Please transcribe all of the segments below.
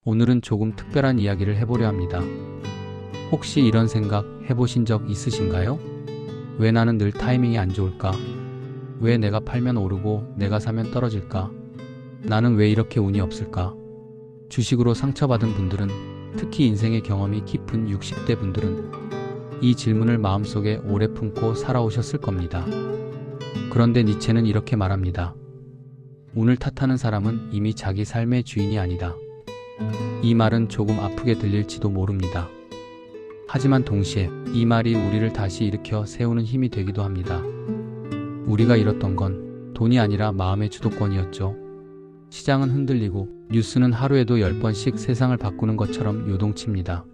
오늘은 조금 특별한 이야기를 해보려 합니다. 혹시 이런 생각 해보신 적 있으신가요? 왜 나는 늘 타이밍이 안 좋을까? 왜 내가 팔면 오르고 내가 사면 떨어질까? 나는 왜 이렇게 운이 없을까? 주식으로 상처받은 분들은, 특히 인생의 경험이 깊은 60대 분들은 이 질문을 마음속에 오래 품고 살아오셨을 겁니다. 그런데 니체는 이렇게 말합니다. 운을 탓하는 사람은 이미 자기 삶의 주인이 아니다. 이 말은 조금 아프게 들릴지도 모릅니다. 하지만 동시에 이 말이 우리를 다시 일으켜 세우는 힘이 되기도 합니다. 우리가 잃었던 건 돈이 아니라 마음의 주도권이었죠. 시장은 흔들리고 뉴스는 하루에도 10번씩 세상을 바꾸는 것처럼 요동칩니다.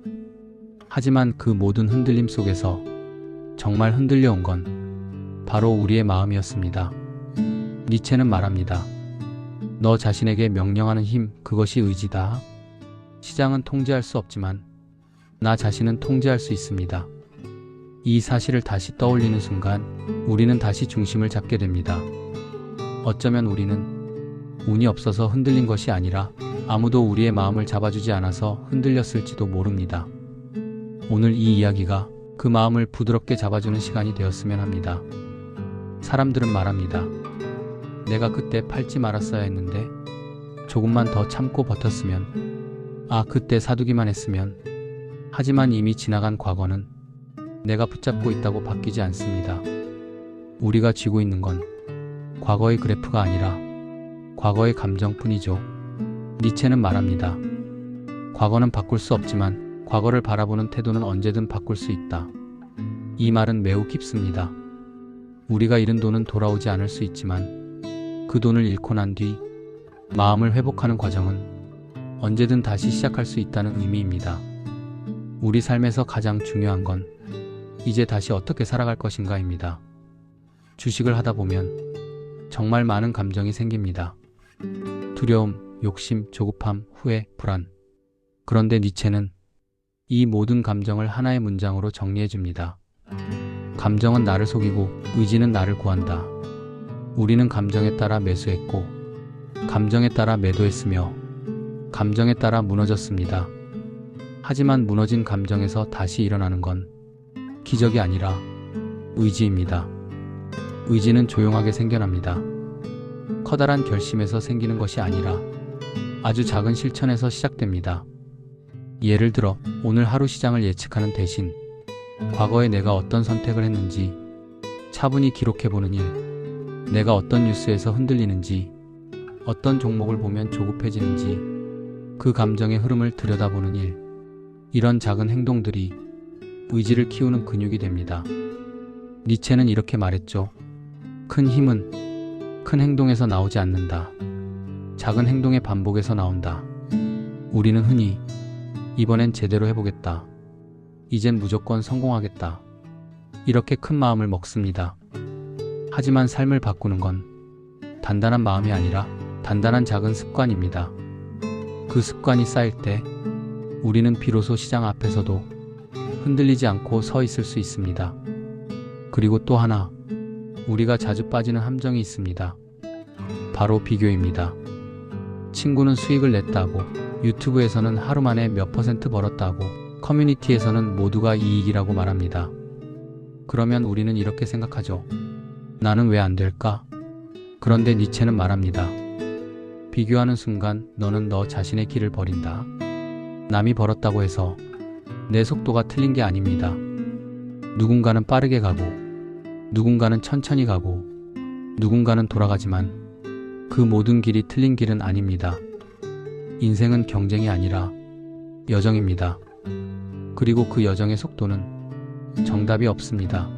하지만 그 모든 흔들림 속에서 정말 흔들려온 건 바로 우리의 마음이었습니다. 니체는 말합니다. 너 자신에게 명령하는 힘, 그것이 의지다. 시장은 통제할 수 없지만 나 자신은 통제할 수 있습니다. 이 사실을 다시 떠올리는 순간 우리는 다시 중심을 잡게 됩니다. 어쩌면 우리는 운이 없어서 흔들린 것이 아니라 아무도 우리의 마음을 잡아주지 않아서 흔들렸을지도 모릅니다. 오늘 이 이야기가 그 마음을 부드럽게 잡아주는 시간이 되었으면 합니다. 사람들은 말합니다. 내가 그때 팔지 말았어야 했는데, 조금만 더 참고 버텼으면, 그때 사두기만 했으면. 하지만 이미 지나간 과거는 내가 붙잡고 있다고 바뀌지 않습니다. 우리가 쥐고 있는 건 과거의 그래프가 아니라 과거의 감정뿐이죠. 니체는 말합니다. 과거는 바꿀 수 없지만 과거를 바라보는 태도는 언제든 바꿀 수 있다. 이 말은 매우 깊습니다. 우리가 잃은 돈은 돌아오지 않을 수 있지만 그 돈을 잃고 난 뒤 마음을 회복하는 과정은 언제든 다시 시작할 수 있다는 의미입니다. 우리 삶에서 가장 중요한 건 이제 다시 어떻게 살아갈 것인가입니다. 주식을 하다 보면 정말 많은 감정이 생깁니다. 두려움, 욕심, 조급함, 후회, 불안. 그런데 니체는 이 모든 감정을 하나의 문장으로 정리해 줍니다. 감정은 나를 속이고 의지는 나를 구한다. 우리는 감정에 따라 매수했고 감정에 따라 매도했으며 감정에 따라 무너졌습니다. 하지만 무너진 감정에서 다시 일어나는 건 기적이 아니라 의지입니다. 의지는 조용하게 생겨납니다. 커다란 결심에서 생기는 것이 아니라 아주 작은 실천에서 시작됩니다. 예를 들어 오늘 하루 시장을 예측하는 대신 과거에 내가 어떤 선택을 했는지 차분히 기록해보는 일, 내가 어떤 뉴스에서 흔들리는지, 어떤 종목을 보면 조급해지는지 그 감정의 흐름을 들여다보는 일, 이런 작은 행동들이 의지를 키우는 근육이 됩니다. 니체는 이렇게 말했죠. 큰 힘은 큰 행동에서 나오지 않는다. 작은 행동의 반복에서 나온다. 우리는 흔히 이번엔 제대로 해보겠다. 이젠 무조건 성공하겠다. 이렇게 큰 마음을 먹습니다. 하지만 삶을 바꾸는 건 단단한 마음이 아니라 단단한 작은 습관입니다. 그 습관이 쌓일 때 우리는 비로소 시장 앞에서도 흔들리지 않고 서 있을 수 있습니다. 그리고 또 하나, 우리가 자주 빠지는 함정이 있습니다. 바로 비교입니다. 친구는 수익을 냈다고, 유튜브에서는 하루 만에 몇 % 벌었다고, 커뮤니티에서는 모두가 이익이라고 말합니다. 그러면 우리는 이렇게 생각하죠. 나는 왜 안 될까? 그런데 니체는 말합니다. 비교하는 순간 너는 너 자신의 길을 버린다. 남이 벌었다고 해서 내 속도가 틀린 게 아닙니다. 누군가는 빠르게 가고, 누군가는 천천히 가고, 누군가는 돌아가지만 그 모든 길이 틀린 길은 아닙니다. 인생은 경쟁이 아니라 여정입니다. 그리고 그 여정의 속도는 정답이 없습니다.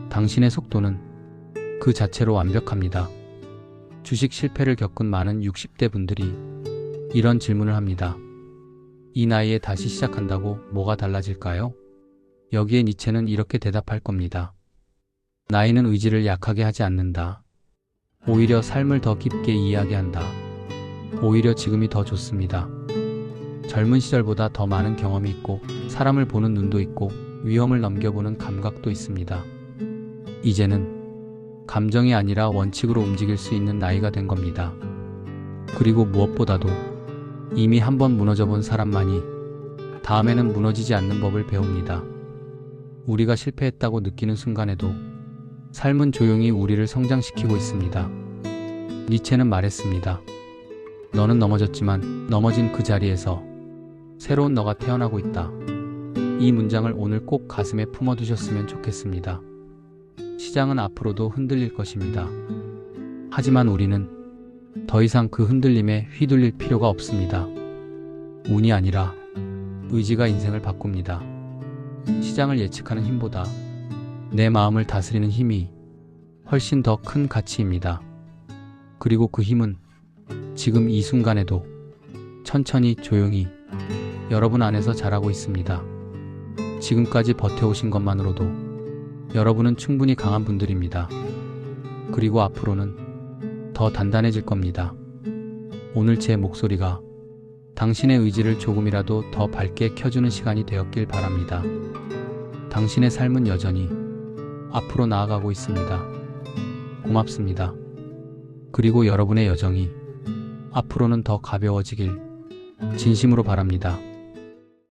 당신의 속도는 그 자체로 완벽합니다. 주식 실패를 겪은 많은 60대 분들이 이런 질문을 합니다. 이 나이에 다시 시작한다고 뭐가 달라질까요? 여기에 니체는 이렇게 대답할 겁니다. 나이는 의지를 약하게 하지 않는다. 오히려 삶을 더 깊게 이야기한다. 오히려 지금이 더 좋습니다. 젊은 시절보다 더 많은 경험이 있고 사람을 보는 눈도 있고 위험을 넘겨보는 감각도 있습니다. 이제는 감정이 아니라 원칙으로 움직일 수 있는 나이가 된 겁니다. 그리고 무엇보다도 이미 한번 무너져 본 사람만이 다음에는 무너지지 않는 법을 배웁니다. 우리가 실패했다고 느끼는 순간에도 삶은 조용히 우리를 성장시키고 있습니다. 니체는 말했습니다. 너는 넘어졌지만 넘어진 그 자리에서 새로운 너가 태어나고 있다. 이 문장을 오늘 꼭 가슴에 품어두셨으면 좋겠습니다. 시장은 앞으로도 흔들릴 것입니다. 하지만 우리는 더 이상 그 흔들림에 휘둘릴 필요가 없습니다. 운이 아니라 의지가 인생을 바꿉니다. 시장을 예측하는 힘보다 내 마음을 다스리는 힘이 훨씬 더 큰 가치입니다. 그리고 그 힘은 지금 이 순간에도 천천히 조용히 여러분 안에서 자라고 있습니다. 지금까지 버텨오신 것만으로도 여러분은 충분히 강한 분들입니다. 그리고 앞으로는 더 단단해질 겁니다. 오늘 제 목소리가 당신의 의지를 조금이라도 더 밝게 켜주는 시간이 되었길 바랍니다. 당신의 삶은 여전히 앞으로 나아가고 있습니다. 고맙습니다. 그리고 여러분의 여정이 앞으로는 더 가벼워지길 진심으로 바랍니다.